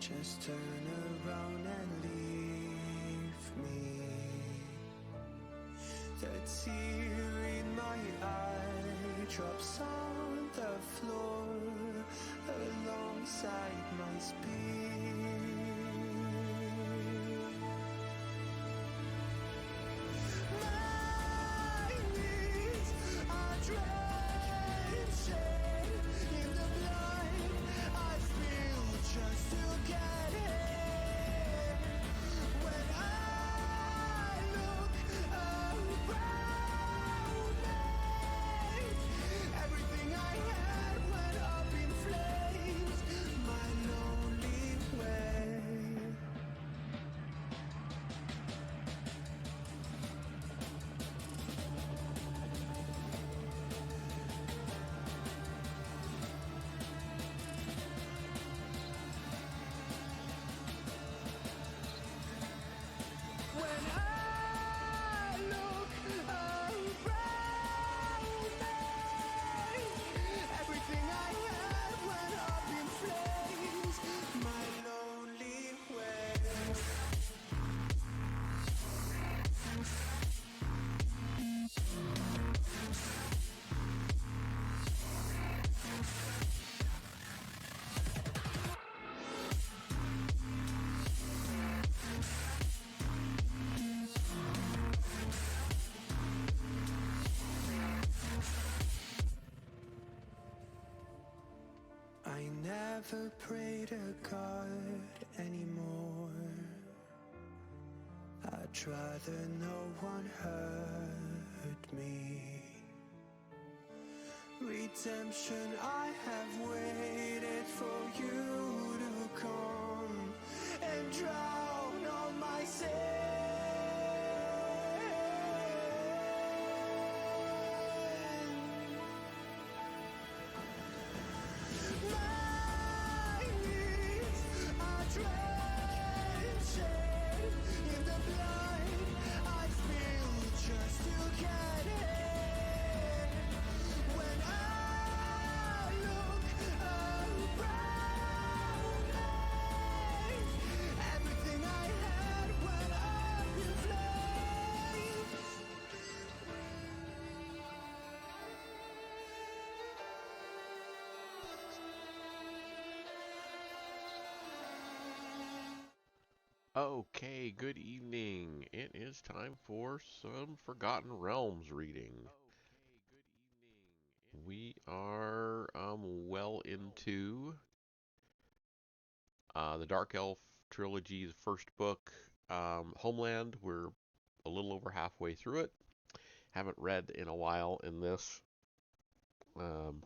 Just turn around and leave me. The tear in my eye drops on the floor alongside my spear. My knees are drenching in the blood I spilled just to get here. When I look around me, everything I had went up in flames. My lonely way. When I look around me, everything I had went up in flames. My lonely way. I never pray to God anymore. I'd rather no one hurt me. Redemption, I have waited for you to come and drown all my sin. My knees are drenching in the blood I spilled just to get here. When I look around me, everything I had went up in flames. Okay, good evening. It is time for some Forgotten Realms reading. We are well into the Dark Elf Trilogy's first book, Homeland. We're a little over halfway through it. Haven't read in a while in this, um,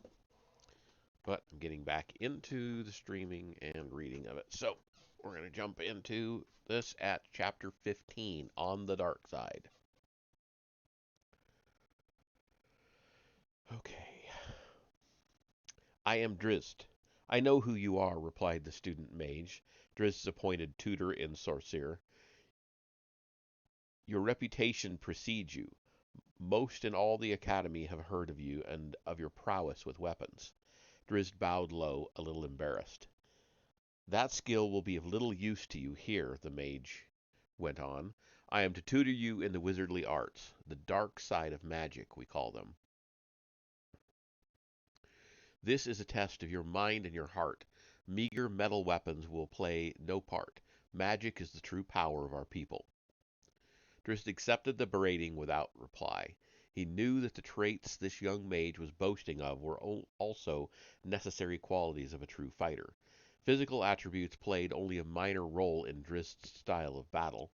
but I'm getting back into the streaming and reading of it. So we're going to jump into this at chapter 15, On the Dark Side. Okay. I am Drizzt. I know who you are, replied the student mage, Drizzt's appointed tutor in Sorcerer. Your reputation precedes you. Most in all the academy have heard of you and of your prowess with weapons. Drizzt bowed low, a little embarrassed. That skill will be of little use to you here, the mage went on. I am to tutor you in the wizardly arts, the dark side of magic, we call them. This is a test of your mind and your heart. Meager metal weapons will play no part. Magic is the true power of our people. Drizzt accepted the berating without reply. He knew that the traits this young mage was boasting of were also necessary qualities of a true fighter. Physical attributes played only a minor role in Drizzt's style of battle.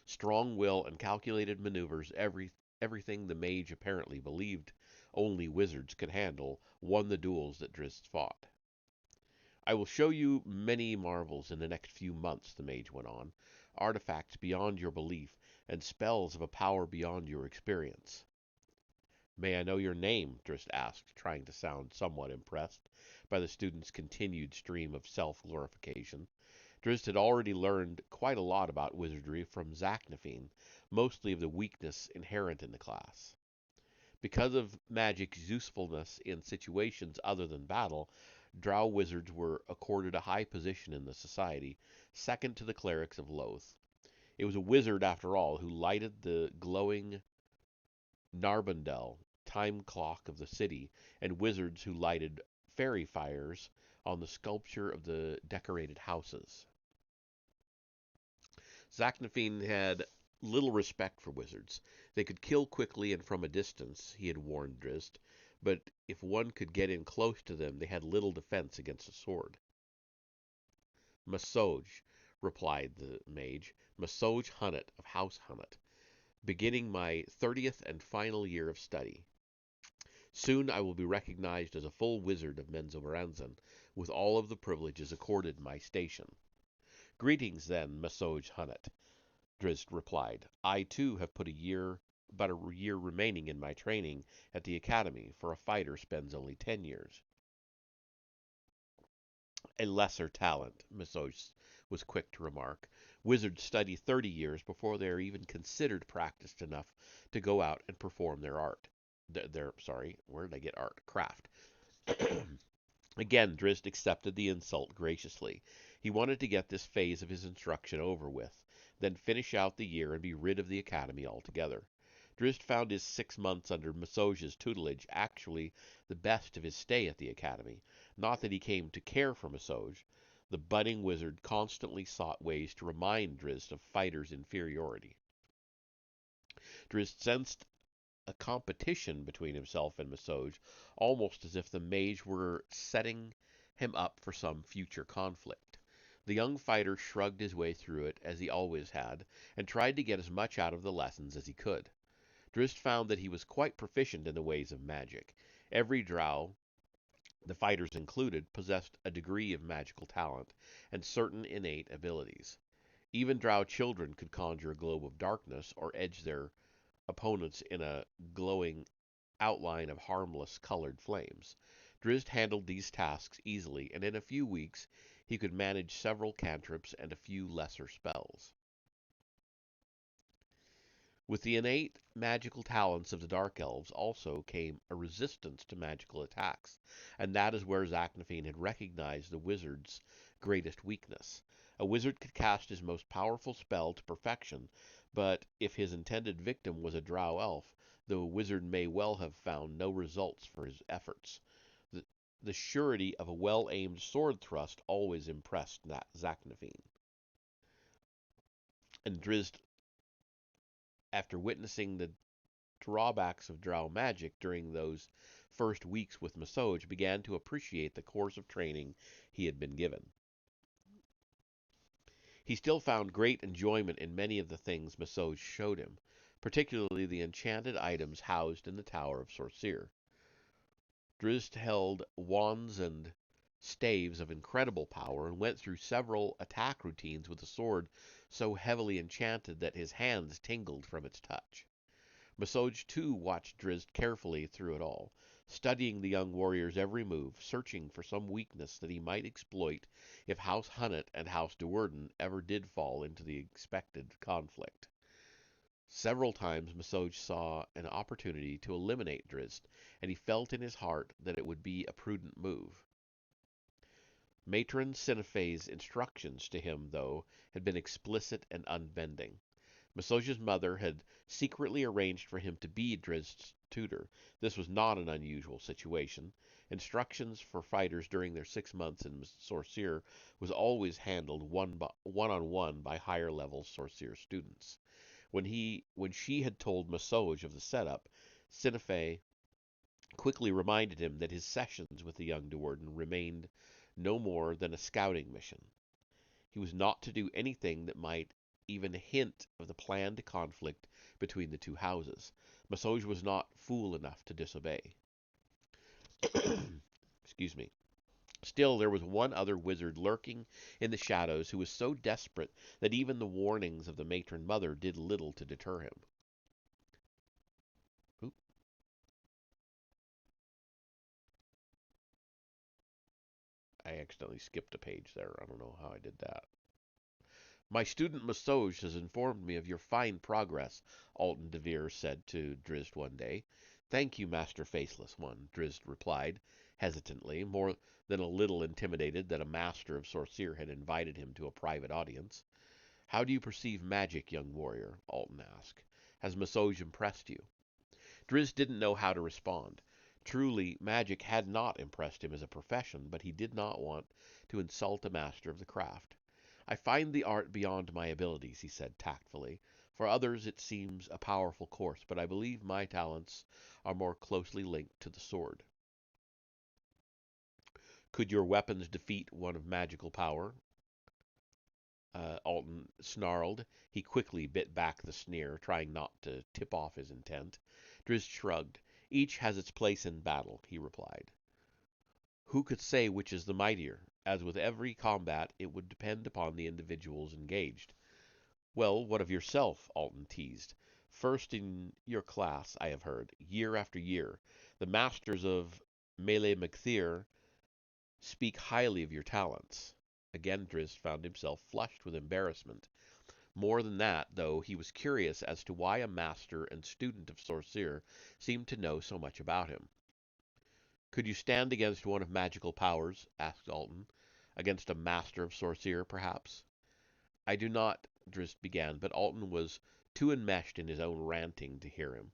Strong will and calculated maneuvers, everything the mage apparently believed only wizards could handle, won the duels that Drizzt fought. I will show you many marvels in the next few months, the mage went on, artifacts beyond your belief, and spells of a power beyond your experience. May I know your name? Drizzt asked, trying to sound somewhat impressed by the student's continued stream of self-glorification. Drizzt had already learned quite a lot about wizardry from Zaknafine, mostly of the weakness inherent in the class. Because of magic's usefulness in situations other than battle, Drow wizards were accorded a high position in the society, second to the clerics of Loth. It was a wizard, after all, who lighted the glowing Narbondel time clock of the city, and wizards who lighted fairy fires on the sculpture of the decorated houses. Zaknafine had little respect for wizards. They could kill quickly and from a distance, he had warned Drizzt, but if one could get in close to them, they had little defense against a sword. Masoj, replied the mage, Masoj Hunnet of House Hunnet, beginning my 30th and final year of study. Soon I will be recognized as a full wizard of Menzoberranzan, with all of the privileges accorded my station. Greetings, then, Masoj Hunnet, Drizzt replied. I, too, have but a year remaining in my training at the academy, for a fighter spends only 10 years. A lesser talent, Masoj was quick to remark. Wizards study 30 years before they are even considered practiced enough to go out and perform their art. Where did I get art? Craft. Again, Drizzt accepted the insult graciously. He wanted to get this phase of his instruction over with, then finish out the year and be rid of the academy altogether. Drizzt found his 6 months under Masoj's tutelage actually the best of his stay at the academy. Not that he came to care for Masoj. The budding wizard constantly sought ways to remind Drizzt of fighter's inferiority. Drizzt sensed a competition between himself and Masoj, almost as if the mage were setting him up for some future conflict. The young fighter shrugged his way through it, as he always had, and tried to get as much out of the lessons as he could. Drizzt found that he was quite proficient in the ways of magic. Every drow, the fighters included, possessed a degree of magical talent and certain innate abilities. Even drow children could conjure a globe of darkness or edge their opponents in a glowing outline of harmless colored flames. Drizzt handled these tasks easily, and in a few weeks he could manage several cantrips and a few lesser spells. With the innate magical talents of the Dark Elves also came a resistance to magical attacks, and that is where Zaknafine had recognized the wizard's greatest weakness. A wizard could cast his most powerful spell to perfection, but if his intended victim was a drow elf, the wizard may well have found no results for his efforts. The surety of a well-aimed sword thrust always impressed Zaknafine. And Drizzt, after witnessing the drawbacks of drow magic during those first weeks with Masoj, began to appreciate the course of training he had been given. He still found great enjoyment in many of the things Masoj showed him, particularly the enchanted items housed in the Tower of Sorceer. Drizzt held wands and staves of incredible power and went through several attack routines with a sword so heavily enchanted that his hands tingled from its touch. Masoj, too, watched Drizzt carefully through it all, studying the young warrior's every move, searching for some weakness that he might exploit if House Hunnet and House Do'Urden ever did fall into the expected conflict. Several times Masoj saw an opportunity to eliminate Drizzt, and he felt in his heart that it would be a prudent move. Matron Sinefe's instructions to him, though, had been explicit and unbending. Masoj's mother had secretly arranged for him to be Drizzt's tutor. This was not an unusual situation. Instructions for fighters during their 6 months in Sorceer was always handled one-on-one by higher-level Sorceer students. When she had told Masoj of the setup, Sinefe quickly reminded him that his sessions with the young Do'Urden remained no more than a scouting mission. He was not to do anything that might even hint of the planned conflict between the two houses. Masoj was not fool enough to disobey. Excuse me. Still, there was one other wizard lurking in the shadows who was so desperate that even the warnings of the matron mother did little to deter him. Oop. I accidentally skipped a page there. I don't know how I did that. My student Masoj has informed me of your fine progress, Alton de Vere said to Drizzt one day. Thank you, Master Faceless One, Drizzt replied, hesitantly, more than a little intimidated that a master of Sorceer had invited him to a private audience. "How do you perceive magic, young warrior?" Alton asked. "Has Massage impressed you?" Drizzt didn't know how to respond. Truly, magic had not impressed him as a profession, but he did not want to insult a master of the craft. "I find the art beyond my abilities," he said tactfully. "For others it seems a powerful course, but I believe my talents are more closely linked to the sword." "Could your weapons defeat one of magical power?" Alton snarled. He quickly bit back the sneer, trying not to tip off his intent. Drizzt shrugged. "Each has its place in battle," he replied. "Who could say which is the mightier? As with every combat, it would depend upon the individuals engaged." "Well, what of yourself?" Alton teased. "First in your class, I have heard, year after year. The masters of Mele Mcthyr speak highly of your talents." Again Drizzt found himself flushed with embarrassment. More than that, though, he was curious as to why a master and student of Sorceer seemed to know so much about him. "Could you stand against one of magical powers?" asked Alton. "Against a master of Sorceer, perhaps?" "I do not," Drizzt began, but Alton was too enmeshed in his own ranting to hear him.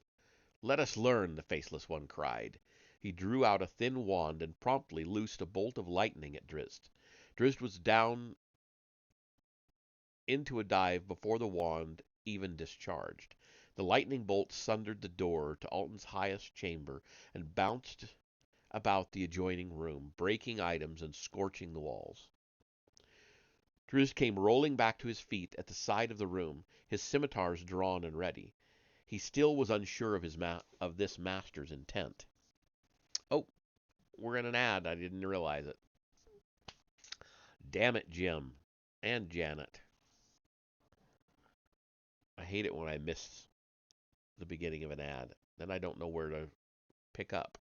"Let us learn!" the Faceless One cried. He drew out a thin wand and promptly loosed a bolt of lightning at Drizzt. Drizzt was down into a dive before the wand even discharged. The lightning bolt sundered the door to Alton's highest chamber and bounced about the adjoining room, breaking items and scorching the walls. Drizzt came rolling back to his feet at the side of the room, his scimitars drawn and ready. He still was unsure of this master's intent. "Oh, we're in an ad. I didn't realize it. Damn it, Jim. And Janet. I hate it when I miss the beginning of an ad. Then I don't know where to pick up."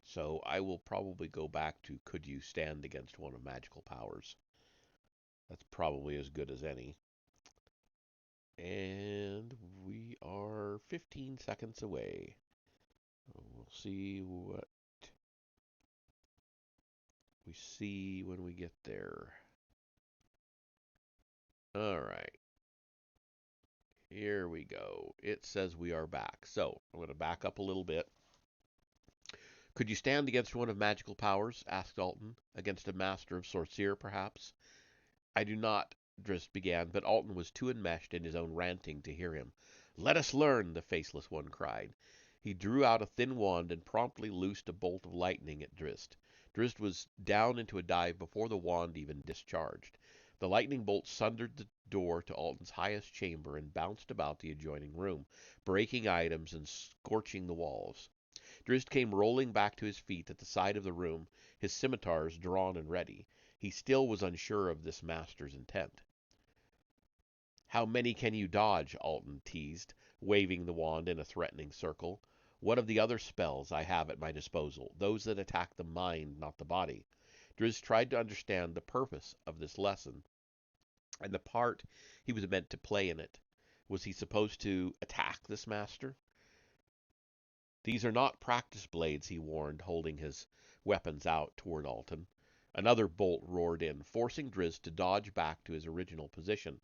So I will probably go back to "Could you stand against one of magical powers?" That's probably as good as any. And we are 15 seconds away. We'll see what we see when we get there. All right. Here we go. It says we are back. So I'm going to back up a little bit. "Could you stand against one of magical powers?" asked Alton. "Against a master of Sorceer, perhaps?" "I do not," Drizzt began, but Alton was too enmeshed in his own ranting to hear him. "Let us learn!" the Faceless One cried. He drew out a thin wand and promptly loosed a bolt of lightning at Drizzt. Drizzt was down into a dive before the wand even discharged. The lightning bolt sundered the door to Alton's highest chamber and bounced about the adjoining room, breaking items and scorching the walls. Drizzt came rolling back to his feet at the side of the room, his scimitars drawn and ready. He still was unsure of this master's intent. "How many can you dodge?" Alton teased, waving the wand in a threatening circle. "What of the other spells I have at my disposal, those that attack the mind, not the body?" Drizzt tried to understand the purpose of this lesson and the part he was meant to play in it. Was he supposed to attack this master? "These are not practice blades," he warned, holding his weapons out toward Alton. Another bolt roared in, forcing Drizzt to dodge back to his original position.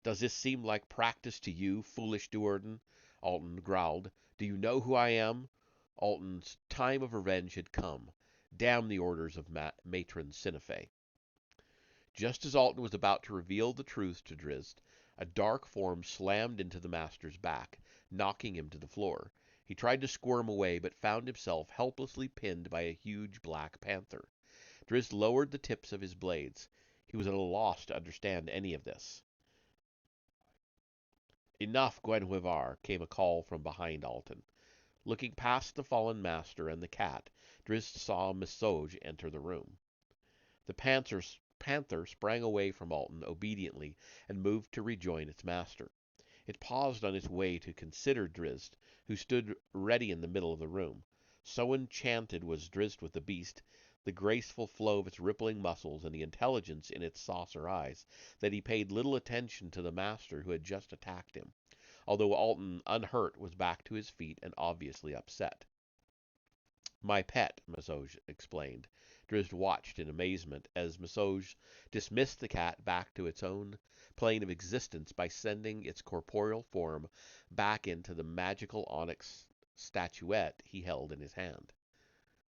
"Does this seem like practice to you, foolish Do'Urden?" Alton growled. "Do you know who I am?" Alton's time of revenge had come. Damn the orders of Matron Sinife. Just as Alton was about to reveal the truth to Drizzt, a dark form slammed into the master's back, knocking him to the floor. He tried to squirm away, but found himself helplessly pinned by a huge black panther. Drizzt lowered the tips of his blades. He was at a loss to understand any of this. "Enough, Gwenhwyvar," came a call from behind Alton. Looking past the fallen master and the cat, Drizzt saw Massage enter the room. The panther sprang away from Alton obediently and moved to rejoin its master. It paused on its way to consider Drizzt, who stood ready in the middle of the room. So enchanted was Drizzt with the beast the graceful flow of its rippling muscles, and the intelligence in its saucer eyes, that he paid little attention to the master who had just attacked him, although Alton, unhurt, was back to his feet and obviously upset. My pet, Massoj explained. Drizzt watched in amazement as Massoj dismissed the cat back to its own plane of existence by sending its corporeal form back into the magical onyx statuette he held in his hand.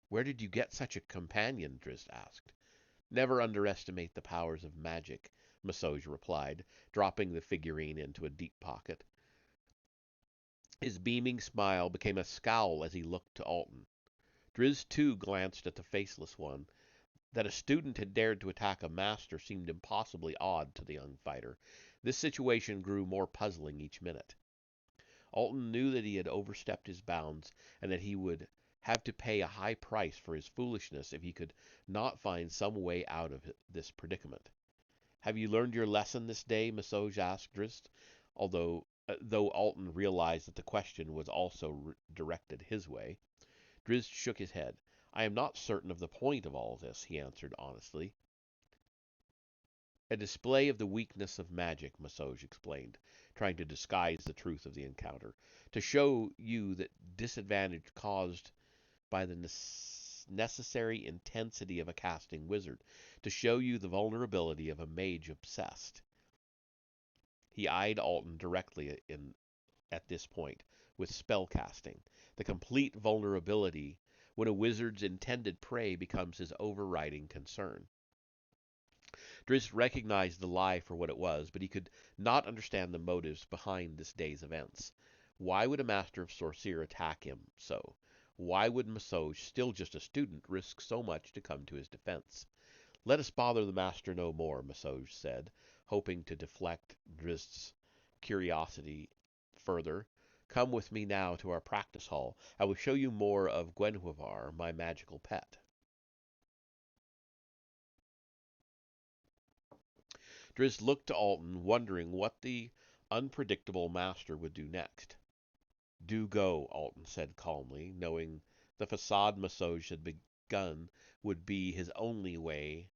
"Where did you get such a companion?" Drizzt asked. "Never underestimate the powers of magic," Massoj replied, dropping the figurine into a deep pocket. His beaming smile became a scowl as he looked to Alton. Drizzt too glanced at the faceless one. That a student had dared to attack a master seemed impossibly odd to the young fighter. This situation grew more puzzling each minute. Alton knew that he had overstepped his bounds, and that he would have to pay a high price for his foolishness if he could not find some way out of this predicament. "Have you learned your lesson this day?" Massoj asked Drizzt, though Alton realized that the question was also directed his way. Drizzt shook his head. "I am not certain of the point of all this," he answered honestly. "A display of the weakness of magic," Massoj explained, trying to disguise the truth of the encounter, "to show you the disadvantage caused by the necessary intensity of a casting wizard, to show you the vulnerability of a mage obsessed." He eyed Alton directly at this point, with spellcasting, the complete vulnerability when a wizard's intended prey becomes his overriding concern. Drizzt recognized the lie for what it was, but he could not understand the motives behind this day's events. Why would a master of Sorceer attack him so? Why would Massoj, still just a student, risk so much to come to his defense? "Let us bother the master no more," Massoj said, hoping to deflect Drizzt's curiosity further. "Come with me now to our practice hall. I will show you more of Gwenhwyvar, my magical pet." Drizzt looked to Alton, wondering what the unpredictable master would do next. "Do go," Alton said calmly, knowing the facade Massoj had begun would be his only way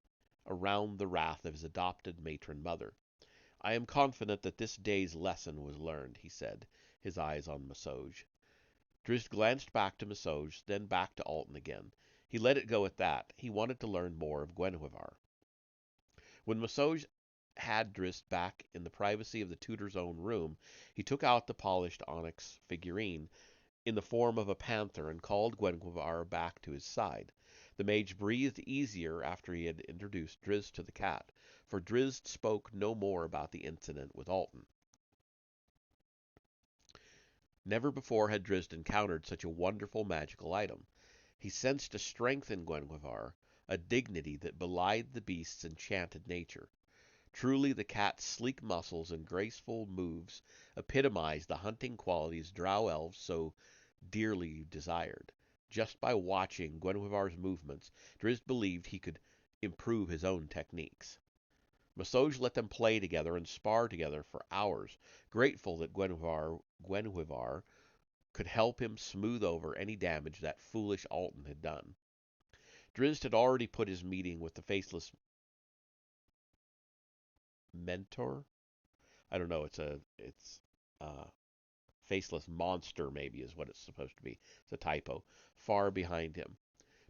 around the wrath of his adopted matron mother. "I am confident that this day's lesson was learned," he said, his eyes on Massoj. Drizzt glanced back to Massoj, then back to Alton again. He let it go at that. He wanted to learn more of Gwenhwyvar. When Massoj had Drizzt back in the privacy of the tutor's own room, he took out the polished onyx figurine in the form of a panther and called Gwenhwyvar back to his side. The mage breathed easier after he had introduced Drizzt to the cat, for Drizzt spoke no more about the incident with Alton. Never before had Drizzt encountered such a wonderful magical item. He sensed a strength in Gwenhwyvar, a dignity that belied the beast's enchanted nature. Truly the cat's sleek muscles and graceful moves epitomized the hunting qualities drow elves so dearly desired. Just by watching Gwenhwyvar's movements, Drizzt believed he could improve his own techniques. Massoj let them play together and spar together for hours, grateful that Gwenhwyvar could help him smooth over any damage that foolish Alton had done. Drizzt had already put his meeting with the faceless mentor. I don't know. It's faceless monster, maybe is what it's supposed to be. It's a typo. Far behind him.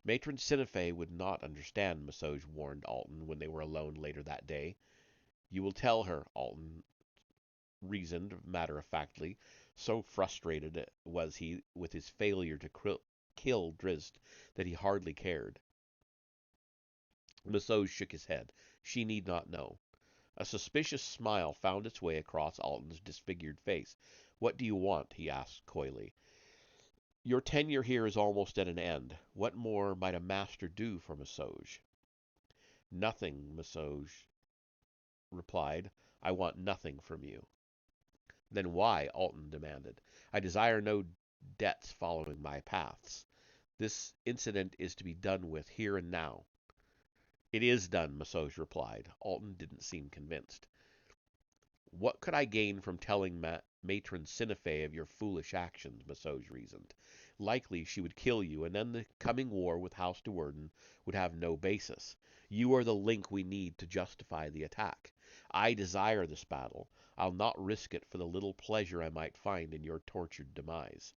Matron Sinife would not understand, Massoj warned Alton when they were alone later that day. "You will tell her," Alton reasoned matter-of-factly. So frustrated was he with his failure to kill Drizzt that he hardly cared. Massoj shook his head. She need not know. A suspicious smile found its way across Alton's disfigured face. "What do you want?" he asked coyly. "Your tenure here is almost at an end. What more might a master do for Massoj?" "Nothing," Massoj replied. "I want nothing from you." "Then why?" Alton demanded. "I desire no debts following my paths. This incident is to be done with here and now." "It is done," Massoj replied. Alton didn't seem convinced. What could I gain from telling Matron Sinife of your foolish actions? Masoj reasoned. Likely she would kill you, and then the coming war with House Do'Urden would have no basis. You are the link we need to justify the attack. I desire this battle. I'll not risk it for the little pleasure I might find in your tortured demise.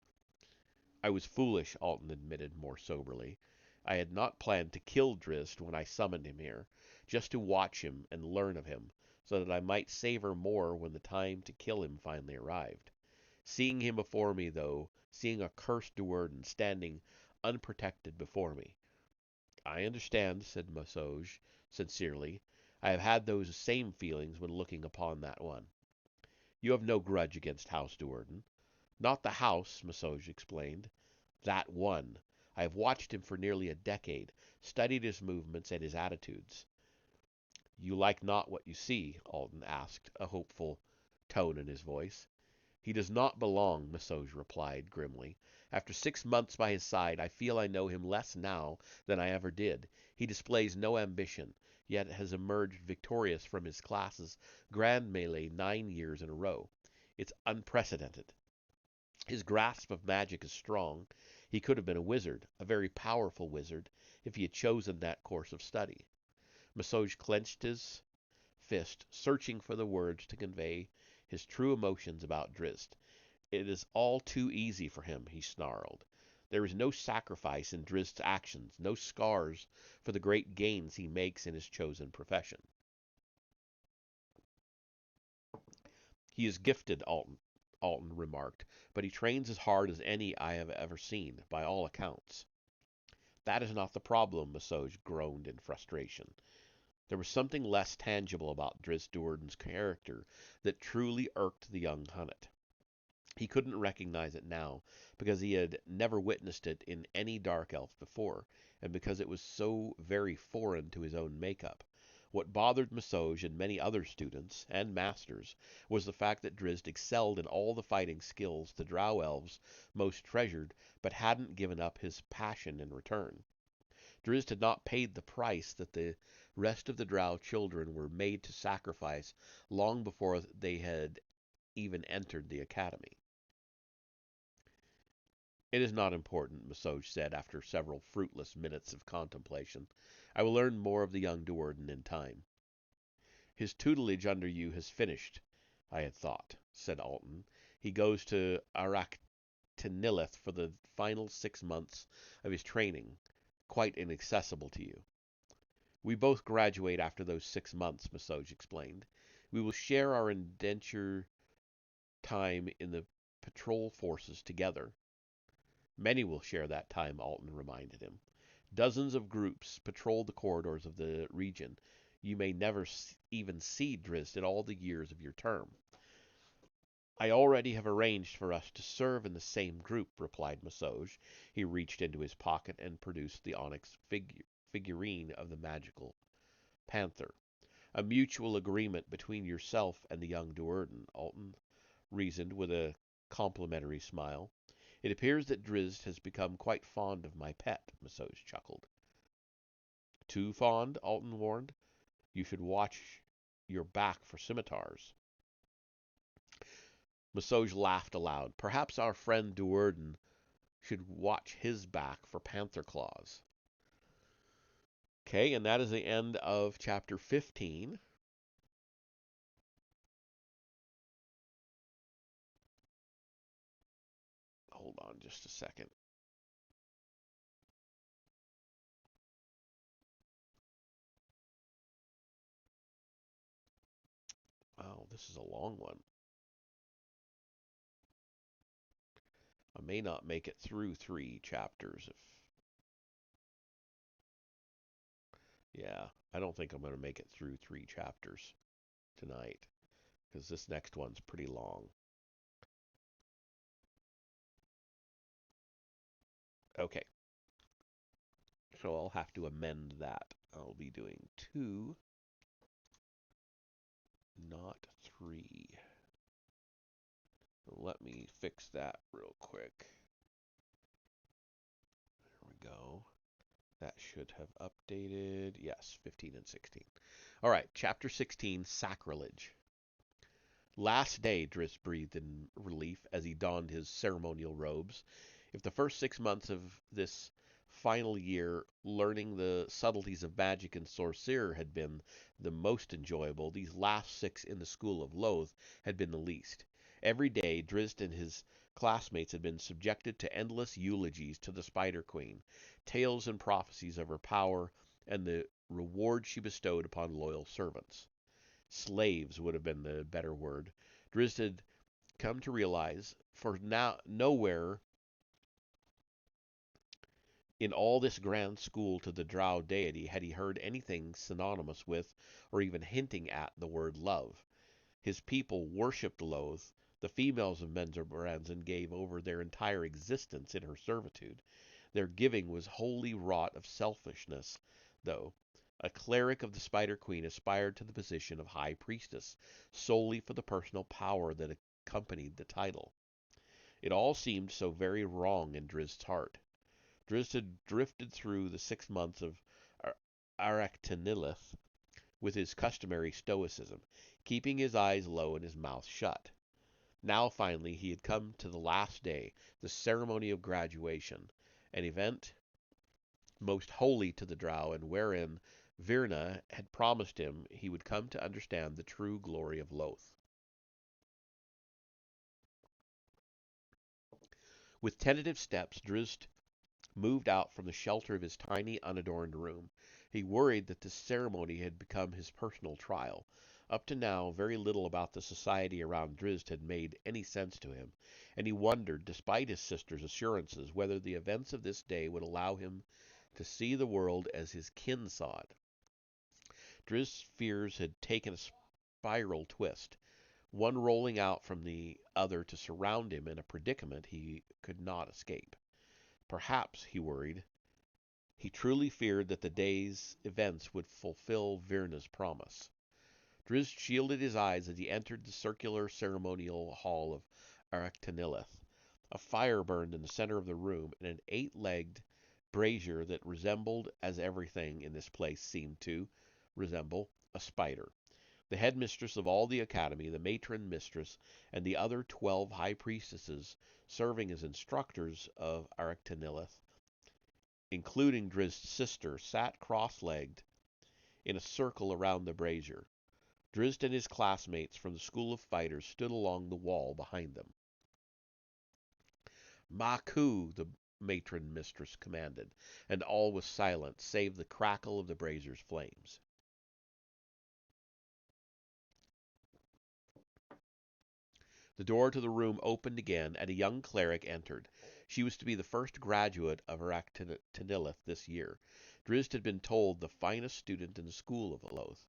I was foolish, Alton admitted more soberly. I had not planned to kill Drizzt when I summoned him here, just to watch him and learn of him, so that I might savor more when the time to kill him finally arrived. Seeing him before me, though, seeing a cursed Do'Urden standing unprotected before me. I understand, said Masoj sincerely. I have had those same feelings when looking upon that one. You have no grudge against House Do'Urden. Not the house, Masoj explained. That one. I have watched him for nearly a decade, studied his movements and his attitudes. You like not what you see? Alton asked, a hopeful tone in his voice. He does not belong, Masoj replied grimly. After 6 months by his side, I feel I know him less now than I ever did. He displays no ambition, yet has emerged victorious from his class's grand melee 9 years in a row. It's unprecedented. His grasp of magic is strong. He could have been a wizard, a very powerful wizard, if he had chosen that course of study. Masoj clenched his fist, searching for the words to convey his true emotions about Drizzt. It is all too easy for him, he snarled. There is no sacrifice in Drizzt's actions, no scars for the great gains he makes in his chosen profession. He is gifted, Alton remarked, but he trains as hard as any I have ever seen, by all accounts. That is not the problem, Masoj groaned in frustration. There was something less tangible about Drizzt Do'Urden's character that truly irked the young Hunnet. He couldn't recognize it now, because he had never witnessed it in any Dark Elf before, and because it was so very foreign to his own makeup. What bothered Masoj and many other students, and masters, was the fact that Drizzt excelled in all the fighting skills the drow elves most treasured, but hadn't given up his passion in return. Drizzt had not paid the price that the rest of the drow children were made to sacrifice long before they had even entered the academy. It is not important, Masoj said after several fruitless minutes of contemplation. I will learn more of the young Do'Urden in time. His tutelage under you has finished, I had thought, said Alton. He goes to Arachnilith for the final 6 months of his training, quite inaccessible to you. We both graduate after those 6 months, Masoj explained. We will share our indenture time in the patrol forces together. Many will share that time, Alton reminded him. Dozens of groups patrol the corridors of the region. You may never even see Drizzt in all the years of your term. I already have arranged for us to serve in the same group, replied Masoj. He reached into his pocket and produced the onyx figurine of the magical panther. A mutual agreement between yourself and the young Do'Urden, Alton reasoned with a complimentary smile. It appears that Drizzt has become quite fond of my pet, Masoj chuckled. Too fond? Alton warned. You should watch your back for scimitars. Masoj laughed aloud. Perhaps our friend Do'Urden should watch his back for panther claws. Okay, and that is the end of chapter 15. Hold on just a second. Oh, this is a long one. I may not make it through 3 chapters if... Yeah, I don't think I'm going to make it through 3 chapters tonight, because this next one's pretty long. Okay, so I'll have to amend that. I'll be doing 2, not 3. Let me fix that real quick. There we go. That should have updated. Yes, 15 and 16. All right, chapter 16, Sacrilege. Last day, Drizzt breathed in relief as he donned his ceremonial robes. If the first 6 months of this final year learning the subtleties of magic and sorcerer had been the most enjoyable, these last 6 in the School of Loath had been the least. Every day, Drizzt and his classmates had been subjected to endless eulogies to the Spider Queen, tales and prophecies of her power, and the reward she bestowed upon loyal servants. Slaves would have been the better word. Drizzt had come to realize, for now nowhere in all this grand school to the drow deity had he heard anything synonymous with, or even hinting at, the word love. His people worshipped Loath. The females of Menzoberranzan gave over their entire existence in her servitude. Their giving was wholly wrought of selfishness, though. A cleric of the Spider Queen aspired to the position of High Priestess, solely for the personal power that accompanied the title. It all seemed so very wrong in Drizzt's heart. Drizzt had drifted through the 6 months of Arachnilith with his customary stoicism, keeping his eyes low and his mouth shut. Now, finally, he had come to the last day, the ceremony of graduation, an event most holy to the drow, and wherein Virna had promised him he would come to understand the true glory of Loath. With tentative steps, Drizzt moved out from the shelter of his tiny, unadorned room. He worried that this ceremony had become his personal trial. Up to now, very little about the society around Drizzt had made any sense to him, and he wondered, despite his sister's assurances, whether the events of this day would allow him to see the world as his kin saw it. Drizzt's fears had taken a spiral twist, one rolling out from the other to surround him in a predicament he could not escape. Perhaps, he worried, he truly feared that the day's events would fulfill Virna's promise. Drizzt shielded his eyes as he entered the circular ceremonial hall of Arachnilith. A fire burned in the center of the room, and an 8-legged brazier that resembled, as everything in this place seemed to resemble, a spider. The headmistress of all the academy, the matron mistress, and the other 12 high priestesses serving as instructors of Arachnilith, including Drizzt's sister, sat cross-legged in a circle around the brazier. Drizzt and his classmates from the School of Fighters stood along the wall behind them. Maku, the matron mistress commanded, and all was silent save the crackle of the brazier's flames. The door to the room opened again, and a young cleric entered. She was to be the first graduate of Arachnilith this year. Drizzt had been told the finest student in the school of Loath.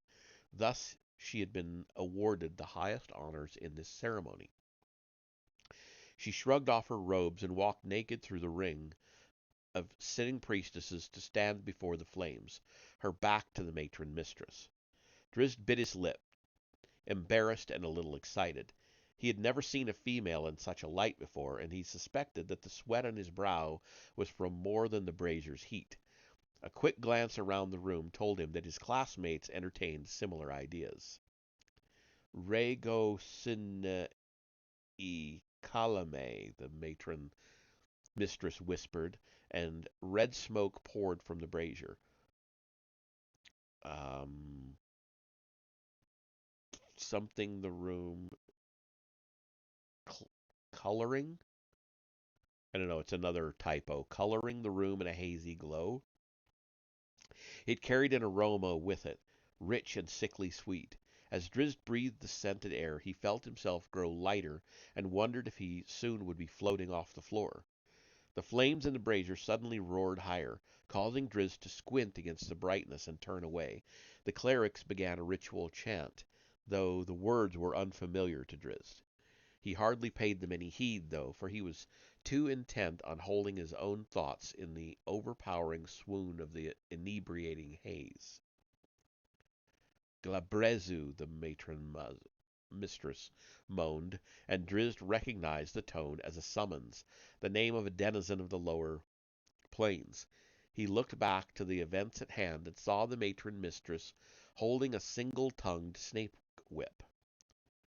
Thus she had been awarded the highest honors in this ceremony. She shrugged off her robes and walked naked through the ring of sitting priestesses to stand before the flames, her back to the matron mistress. Drizzt bit his lip, embarrassed and a little excited. He had never seen a female in such a light before, and he suspected that the sweat on his brow was from more than the brazier's heat. A quick glance around the room told him that his classmates entertained similar ideas. Rego sine e calame, the matron mistress whispered, and red smoke poured from the brazier. Um, Something the room coloring? I don't know, it's another typo. Coloring the room in a hazy glow. It carried an aroma with it, rich and sickly sweet. As Drizzt breathed the scented air, he felt himself grow lighter and wondered if he soon would be floating off the floor. The flames in the brazier suddenly roared higher, causing Drizzt to squint against the brightness and turn away. The clerics began a ritual chant, though the words were unfamiliar to Drizzt. He hardly paid them any heed, though, for he was too intent on holding his own thoughts in the overpowering swoon of the inebriating haze. Glabrezu, the matron mistress moaned, and Drizzt recognized the tone as a summons, the name of a denizen of the lower plains. He looked back to the events at hand and saw the matron mistress holding a single-tongued snake whip.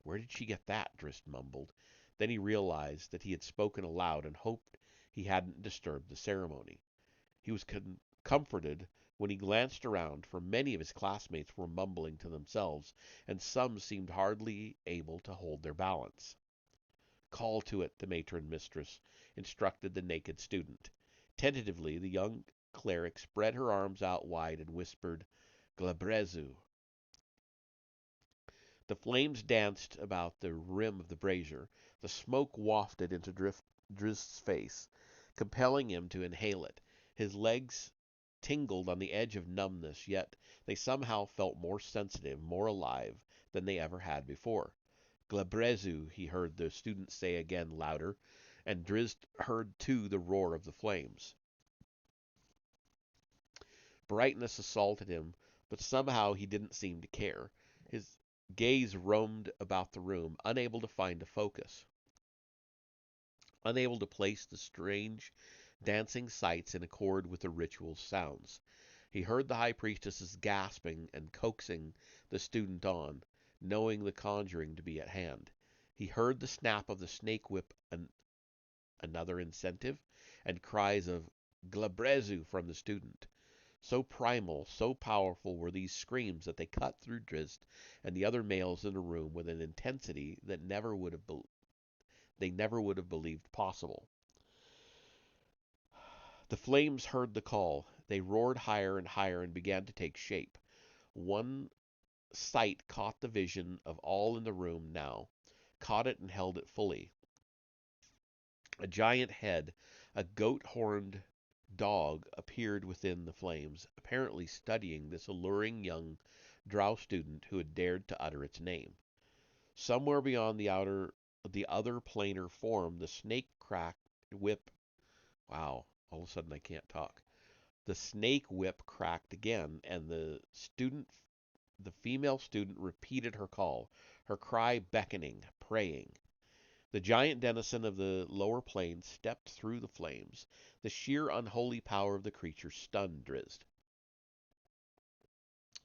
Where did she get that? Drizzt mumbled. Then he realized that he had spoken aloud and hoped he hadn't disturbed the ceremony. He was comforted when he glanced around, for many of his classmates were mumbling to themselves, and some seemed hardly able to hold their balance. Call to it, the matron mistress instructed the naked student. Tentatively, the young cleric spread her arms out wide and whispered, Glabrezu. The flames danced about the rim of the brazier. The smoke wafted into Drizzt's face, compelling him to inhale it. His legs tingled on the edge of numbness, yet they somehow felt more sensitive, more alive than they ever had before. Glabrezu, he heard the student say again louder, and Drizzt heard too the roar of the flames. Brightness assaulted him, but somehow he didn't seem to care. His gaze roamed about the room, unable to find a focus, unable to place the strange, dancing sights in accord with the ritual's sounds. He heard the high priestesses gasping and coaxing the student on, knowing the conjuring to be at hand. He heard the snap of the snake whip, another incentive, and cries of Glabrezu from the student. So primal, so powerful were these screams that they cut through Drizzt and the other males in the room with an intensity that they never would have believed possible. The flames heard the call. They roared higher and higher and began to take shape. One sight caught the vision of all in the room now, caught it and held it fully. A giant head, a goat-horned dog, appeared within the flames, apparently studying this alluring young drow student who had dared to utter its name. Somewhere beyond the other planar form, the snake cracked whip. Wow, all of a sudden I can't talk. The snake whip cracked again, and the female student repeated her call, her cry beckoning, praying. The giant denizen of the lower plains stepped through the flames. The sheer unholy power of the creature stunned Drizzt.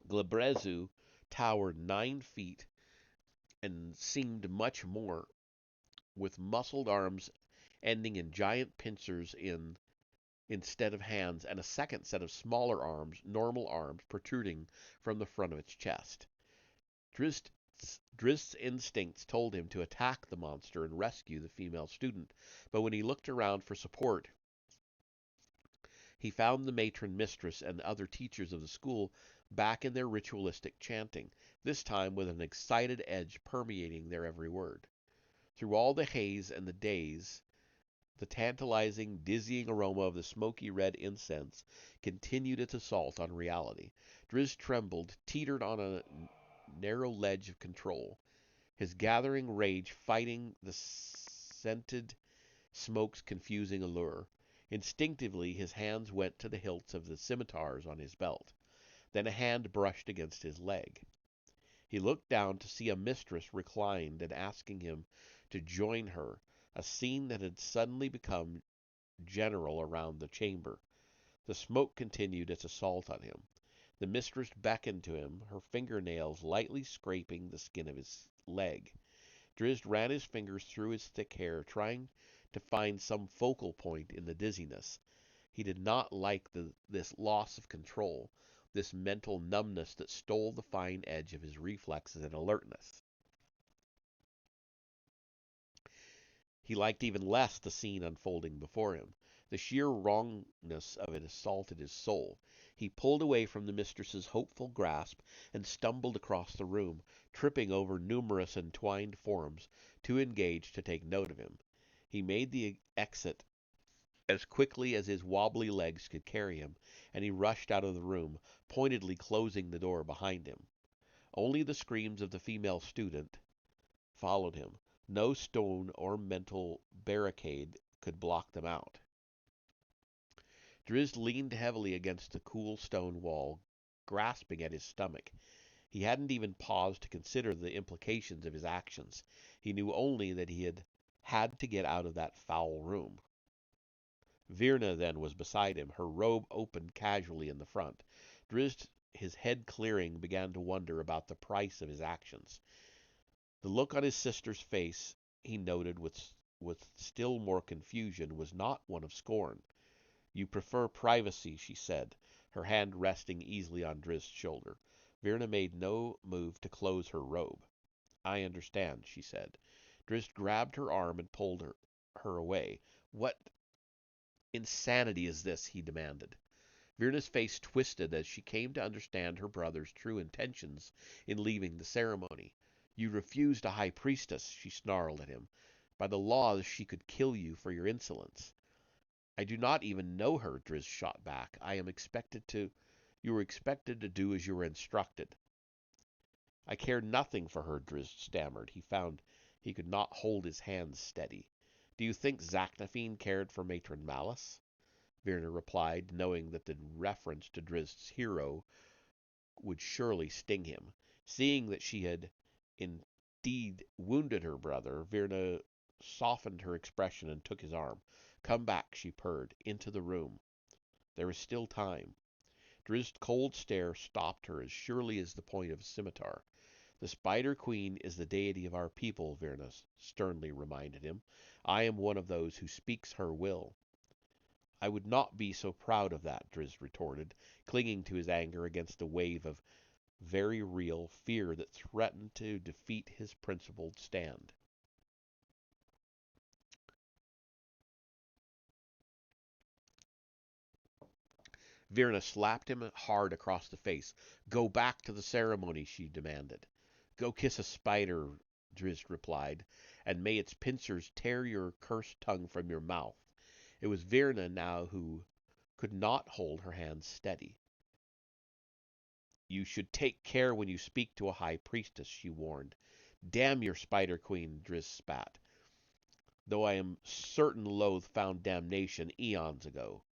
Glabrezu towered 9 feet and seemed much more, with muscled arms ending in giant pincers instead of hands, and a second set of smaller arms, normal arms, protruding from the front of its chest. Drizzt's instincts told him to attack the monster and rescue the female student, but when he looked around for support, he found the matron mistress and the other teachers of the school back in their ritualistic chanting, this time with an excited edge permeating their every word. Through all the haze and the daze, the tantalizing, dizzying aroma of the smoky red incense continued its assault on reality. Drizzt trembled, teetered on a narrow ledge of control, his gathering rage fighting the scented smoke's confusing allure. Instinctively, his hands went to the hilts of the scimitars on his belt. Then a hand brushed against his leg. He looked down to see a mistress reclined and asking him to join her, a scene that had suddenly become general around the chamber. The smoke continued its assault on him. The mistress beckoned to him, her fingernails lightly scraping the skin of his leg. Drizzt ran his fingers through his thick hair, trying to find some focal point in the dizziness. He did not like this loss of control, this mental numbness that stole the fine edge of his reflexes and alertness. He liked even less the scene unfolding before him. The sheer wrongness of it assaulted his soul. He pulled away from the mistress's hopeful grasp and stumbled across the room, tripping over numerous entwined forms, too engaged to take note of him. He made the exit as quickly as his wobbly legs could carry him, and he rushed out of the room, pointedly closing the door behind him. Only the screams of the female student followed him. No stone or mental barricade could block them out. Drizzt leaned heavily against the cool stone wall, grasping at his stomach. He hadn't even paused to consider the implications of his actions. He knew only that he had to get out of that foul room. Virna then was beside him, her robe opened casually in the front. Drizzt, his head clearing, began to wonder about the price of his actions. The look on his sister's face, he noted with still more confusion, was not one of scorn. "You prefer privacy," she said, her hand resting easily on Drizzt's shoulder. Virna made no move to close her robe. "I understand," she said. Drizzt grabbed her arm and pulled her away. "What insanity is this?" he demanded. Virna's face twisted as she came to understand her brother's true intentions in leaving the ceremony. "You refused a high priestess," she snarled at him. "By the laws she could kill you for your insolence." "I do not even know her," Drizzt shot back. You were expected to do as you were instructed." "I care nothing for her," Drizzt stammered. He found he could not hold his hands steady. "Do you think Zaknafine cared for Matron Malice?" Virna replied, knowing that the reference to Drizzt's hero would surely sting him. Seeing that she had indeed wounded her brother, Virna softened her expression and took his arm. "Come back," she purred, "into the room. There is still time." Drizzt's cold stare stopped her as surely as the point of a scimitar. "The Spider Queen is the deity of our people," Virna sternly reminded him. "I am one of those who speaks her will." "I would not be so proud of that," Drizzt retorted, clinging to his anger against a wave of very real fear that threatened to defeat his principled stand. Virna slapped him hard across the face. "Go back to the ceremony," she demanded. "Go kiss a spider," Drizzt replied, "and may its pincers tear your cursed tongue from your mouth." It was Virna now who could not hold her hands steady. "You should take care when you speak to a high priestess," she warned. "Damn your Spider Queen," Drizzt spat, "though I am certain Loth found damnation eons ago."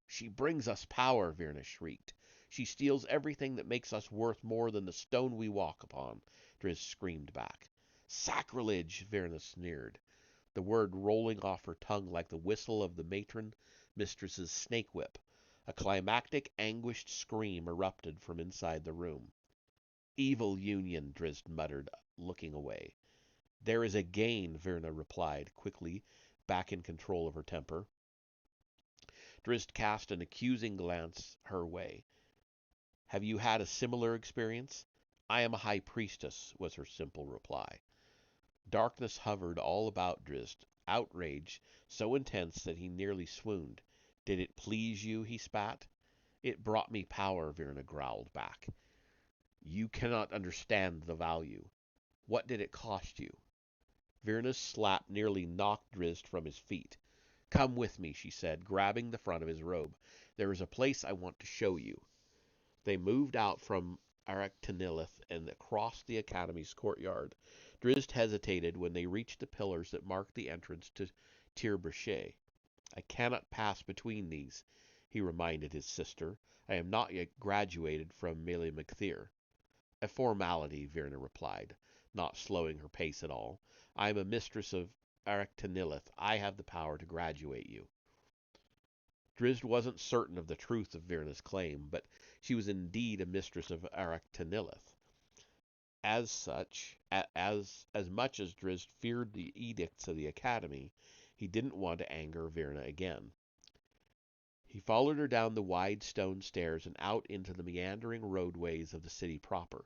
"She brings us power," Virna shrieked. "She steals everything that makes us worth more than the stone we walk upon," Drizzt screamed back. "Sacrilege!" Virna sneered, the word rolling off her tongue like the whistle of the matron mistress's snake whip. A climactic, anguished scream erupted from inside the room. "Evil union," Drizzt muttered, looking away. "There is a gain," Virna replied, quickly, back in control of her temper. Drizzt cast an accusing glance her way. "Have you had a similar experience?" "I am a high priestess," was her simple reply. Darkness hovered all about Drizzt, outrage so intense that he nearly swooned. "Did it please you?" he spat. "It brought me power," Virna growled back. "You cannot understand the value. What did it cost you?" Virna's slap nearly knocked Drizzt from his feet. "Come with me," she said, grabbing the front of his robe. "There is a place I want to show you." They moved out from Arachnilith and across the Academy's courtyard. Drizzt hesitated when they reached the pillars that marked the entrance to Tir Brochet. "I cannot pass between these," he reminded his sister. "I am not yet graduated from Mele McThir." "A formality," Virna replied, not slowing her pace at all. "I am a mistress of Arachnilith. I have the power to graduate you." Drizzt wasn't certain of the truth of Virna's claim, but she was indeed a mistress of Arachnilith. As such, as much as Drizzt feared the edicts of the Academy, he didn't want to anger Virna again. He followed her down the wide stone stairs and out into the meandering roadways of the city proper.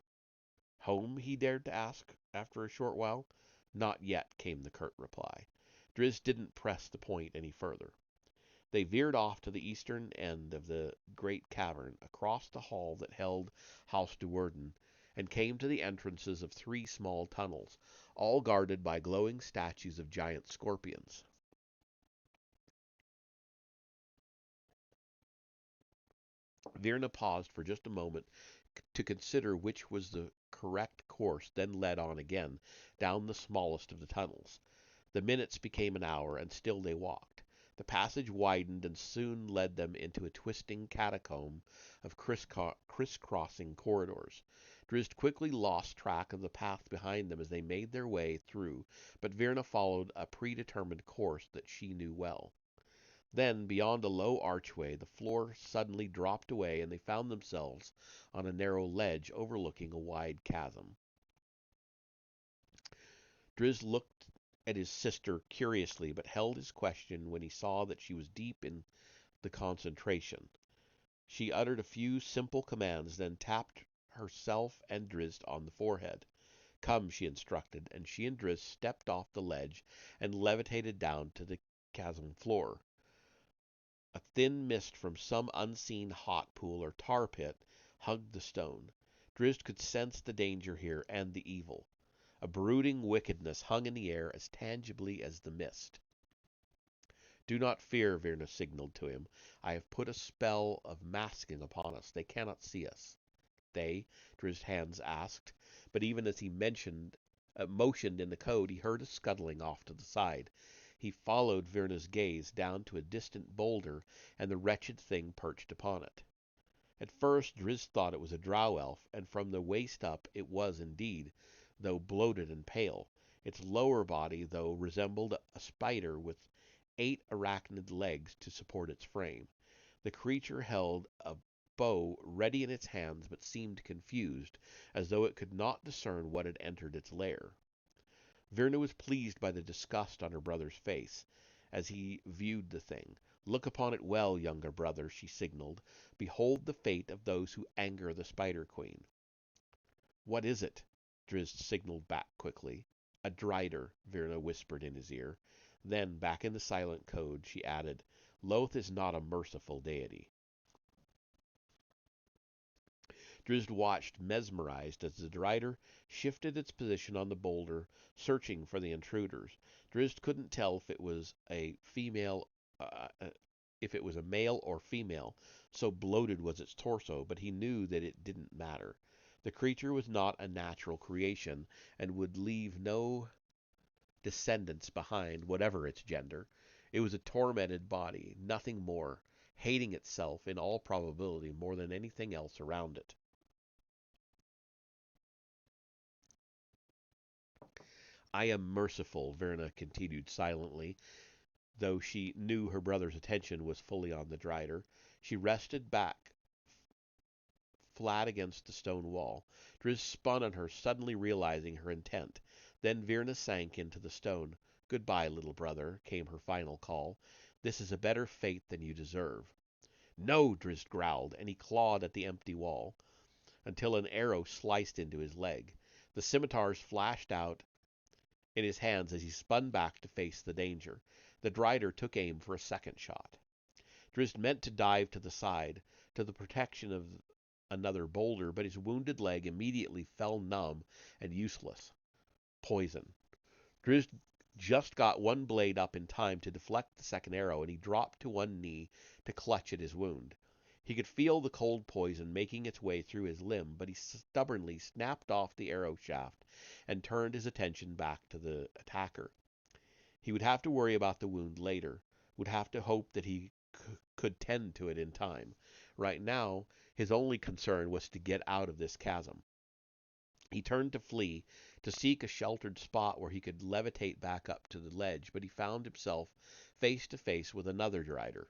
"Home?" he dared to ask after a short while. "Not yet," came the curt reply. Drizzt didn't press the point any further. They veered off to the eastern end of the great cavern, across the hall that held House Do'Urden, and came to the entrances of 3 small tunnels, all guarded by glowing statues of giant scorpions. Virna paused for just a moment to consider which was the correct course, then led on again, down the smallest of the tunnels. The minutes became an hour, and still they walked. The passage widened and soon led them into a twisting catacomb of crisscrossing corridors. Drizzt quickly lost track of the path behind them as they made their way through, but Virna followed a predetermined course that she knew well. Then, beyond a low archway, the floor suddenly dropped away, and they found themselves on a narrow ledge overlooking a wide chasm. Drizzt looked at his sister curiously, but held his question when he saw that she was deep in the concentration. She uttered a few simple commands, then tapped herself and Drizzt on the forehead. Come, she instructed, and she and Drizzt stepped off the ledge and levitated down to the chasm floor. A thin mist from some unseen hot pool or tar pit hugged the stone. Drizzt could sense the danger here and the evil. A brooding wickedness hung in the air as tangibly as the mist. Do not fear, Virna signaled to him. I have put a spell of masking upon us. They cannot see us. They? Drizzt Hands asked, but even as he motioned in the code, he heard a scuttling off to the side. He followed Virna's gaze down to a distant boulder and the wretched thing perched upon it. At first Drizzt thought it was a drow elf, and from the waist up it was indeed, though bloated and pale. Its lower body, though, resembled a spider with 8 arachnid legs to support its frame. The creature held a bow ready in its hands, but seemed confused, as though it could not discern what had entered its lair. Virna was pleased by the disgust on her brother's face as he viewed the thing. Look upon it well, younger brother, she signaled. Behold the fate of those who anger the Spider Queen. What is it? Drizzt signaled back quickly. A drider, Virna whispered in his ear. Then, back in the silent code, she added, Loth is not a merciful deity. Drizzt watched, mesmerized, as the drider shifted its position on the boulder, searching for the intruders. Drizzt couldn't tell if it was a male or female, so bloated was its torso, but he knew that it didn't matter. The creature was not a natural creation, and would leave no descendants behind, whatever its gender. It was a tormented body, nothing more, hating itself in all probability more than anything else around it. I am merciful, Verna continued silently, though she knew her brother's attention was fully on the drider. She rested back flat against the stone wall. Drizzt spun on her, suddenly realizing her intent. Then Virna sank into the stone. Goodbye, little brother, came her final call. This is a better fate than you deserve. No, Drizzt growled, and he clawed at the empty wall until an arrow sliced into his leg. The scimitars flashed out in his hands as he spun back to face the danger. The drider took aim for a second shot. Drizzt meant to dive to the side, to the protection of another boulder, but his wounded leg immediately fell numb and useless. Poison. Drizzt just got one blade up in time to deflect the second arrow, and he dropped to one knee to clutch at his wound. He could feel the cold poison making its way through his limb, but he stubbornly snapped off the arrow shaft and turned his attention back to the attacker. He would have to worry about the wound later, would have to hope that he could tend to it in time. Right now, his only concern was to get out of this chasm. He turned to flee, to seek a sheltered spot where he could levitate back up to the ledge, but he found himself face to face with another drider.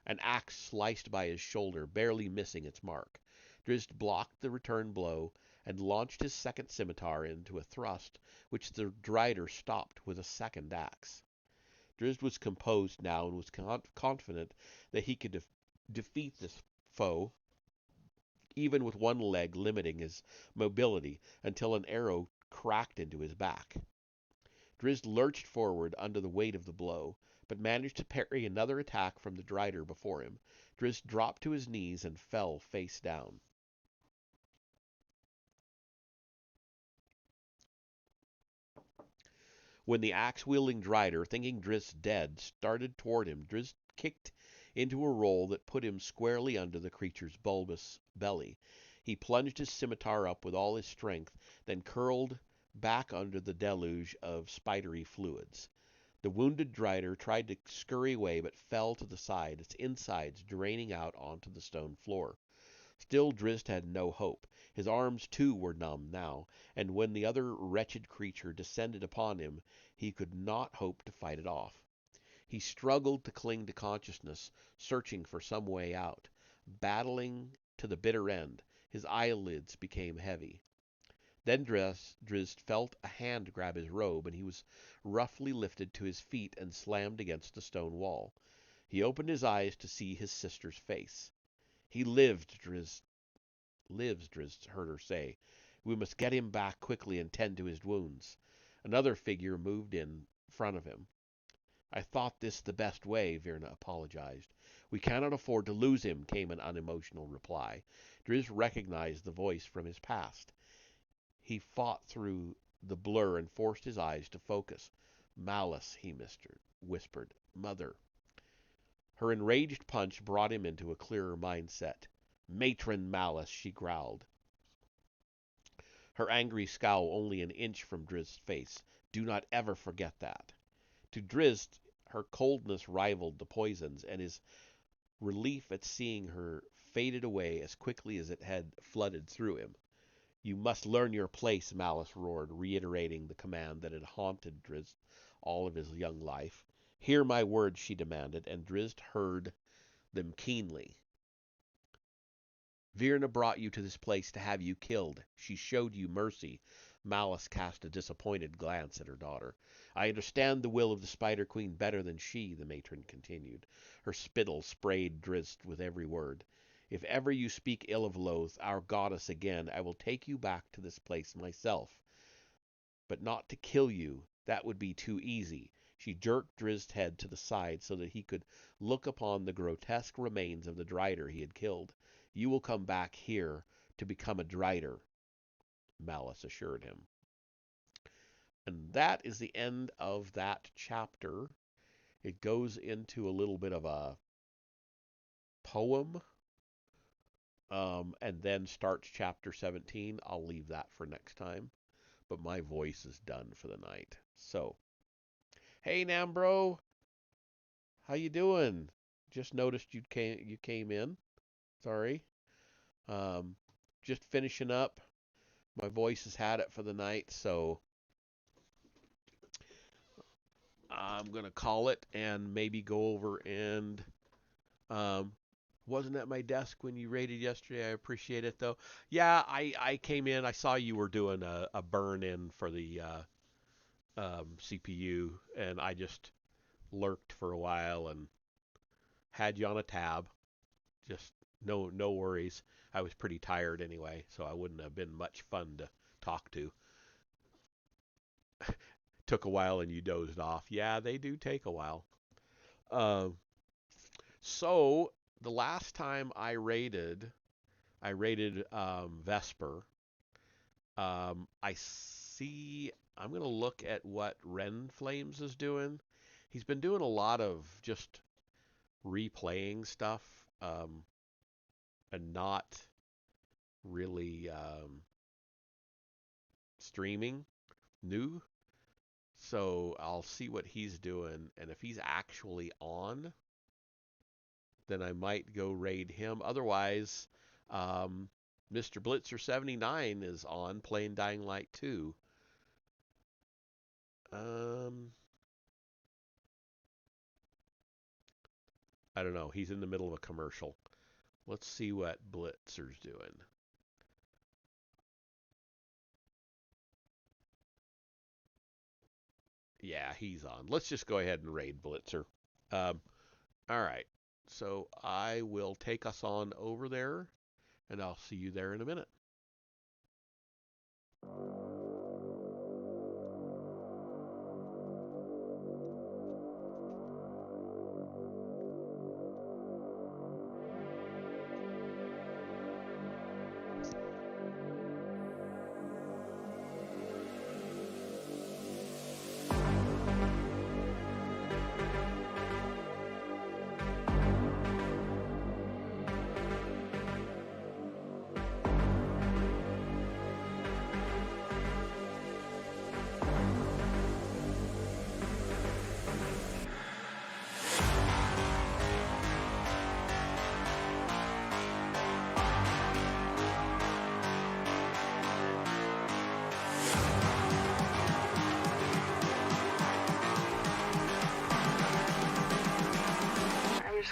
An axe sliced by his shoulder, barely missing its mark. Drizzt blocked the return blow and launched his second scimitar into a thrust, which the drider stopped with a second axe. Drizzt was composed now and was confident that he could defeat this foe, even with one leg limiting his mobility, until an arrow cracked into his back. Drizzt lurched forward under the weight of the blow, but managed to parry another attack from the drider before him. Drizzt dropped to his knees and fell face down. When the axe-wielding drider, thinking Drizzt dead, started toward him, Drizzt kicked into a roll that put him squarely under the creature's bulbous belly. He plunged his scimitar up with all his strength, then curled back under the deluge of spidery fluids. The wounded drider tried to scurry away, but fell to the side, its insides draining out onto the stone floor. Still Drizzt had no hope. His arms, too, were numb now, and when the other wretched creature descended upon him, he could not hope to fight it off. He struggled to cling to consciousness, searching for some way out. Battling to the bitter end, his eyelids became heavy. Then Drizzt felt a hand grab his robe, and he was roughly lifted to his feet and slammed against the stone wall. He opened his eyes to see his sister's face. He lives, Drizzt heard her say. We must get him back quickly and tend to his wounds. Another figure moved in front of him. I thought this the best way, Virna apologized. We cannot afford to lose him, came an unemotional reply. Drizzt recognized the voice from his past. He fought through the blur and forced his eyes to focus. Malice, he whispered. Mother. Her enraged punch brought him into a clearer mindset. Matron Malice, she growled. Her angry scowl only an inch from Drizzt's face. Do not ever forget that. To Drizzt, her coldness rivaled the poison's, and his relief at seeing her faded away as quickly as it had flooded through him. You must learn your place, Malice roared, reiterating the command that had haunted Drizzt all of his young life. Hear my words, she demanded, and Drizzt heard them keenly. Virna brought you to this place to have you killed. She showed you mercy. Malice cast a disappointed glance at her daughter. I understand the will of the Spider Queen better than she, the matron continued. Her spittle sprayed Drizzt with every word. If ever you speak ill of Loth, our goddess again, I will take you back to this place myself. But not to kill you. That would be too easy. She jerked Drizzt's head to the side so that he could look upon the grotesque remains of the Drider he had killed. You will come back here to become a Drider, Malice assured him. And that is the end of that chapter. It goes into a little bit of a poem, and then starts chapter 17. I'll leave that for next time, but my voice is done for the night. So, hey Nambro, how you doing? Just noticed you came in. Sorry. Just finishing up. My voice has had it for the night, so I'm going to call it and maybe go over and wasn't at my desk when you raided yesterday. I appreciate it, though. Yeah, I came in. I saw you were doing a burn-in for the CPU, and I just lurked for a while and had you on a tab. Just no worries. I was pretty tired anyway, so I wouldn't have been much fun to talk to. Took a while and you dozed off. Yeah, they do take a while. So the last time I raided Vesper. I see. I'm gonna look at what Ren Flames is doing. He's been doing a lot of just replaying stuff, and not really streaming new. So I'll see what he's doing, and if he's actually on, then I might go raid him. Otherwise, Mr. Blitzer 79 is on playing Dying Light 2. I don't know. He's in the middle of a commercial. Let's see what Blitzer's doing. Yeah, he's on. Let's just go ahead and raid Blitzer. All right. So I will take us on over there, and I'll see you there in a minute.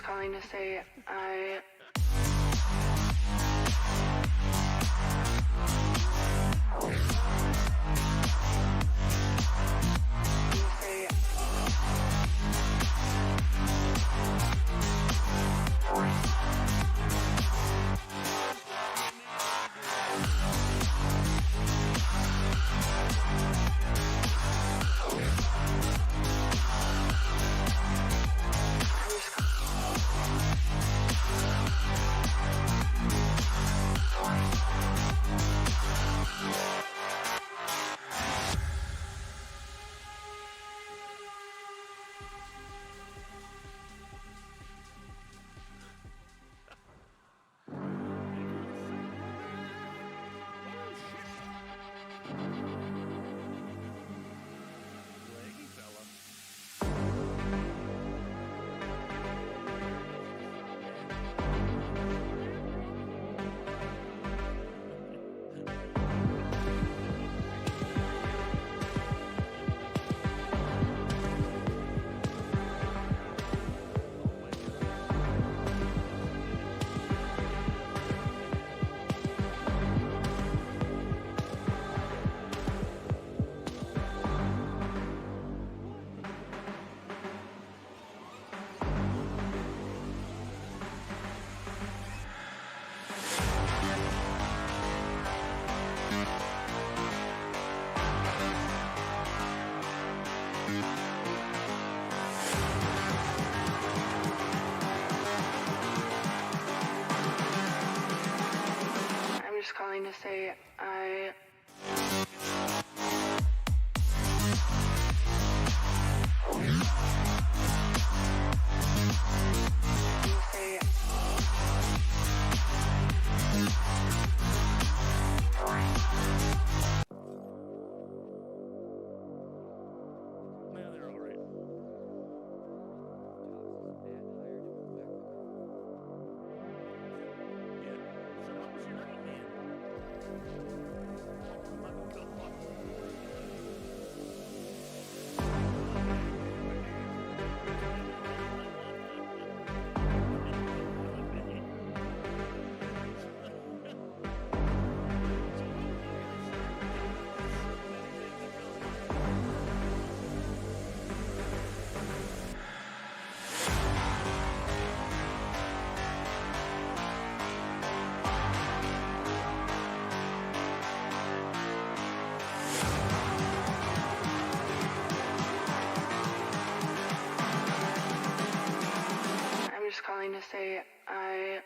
Calling to say I to say I No, they're all right. Yeah. So how was your night, man? Oh my God. I'm just calling to say I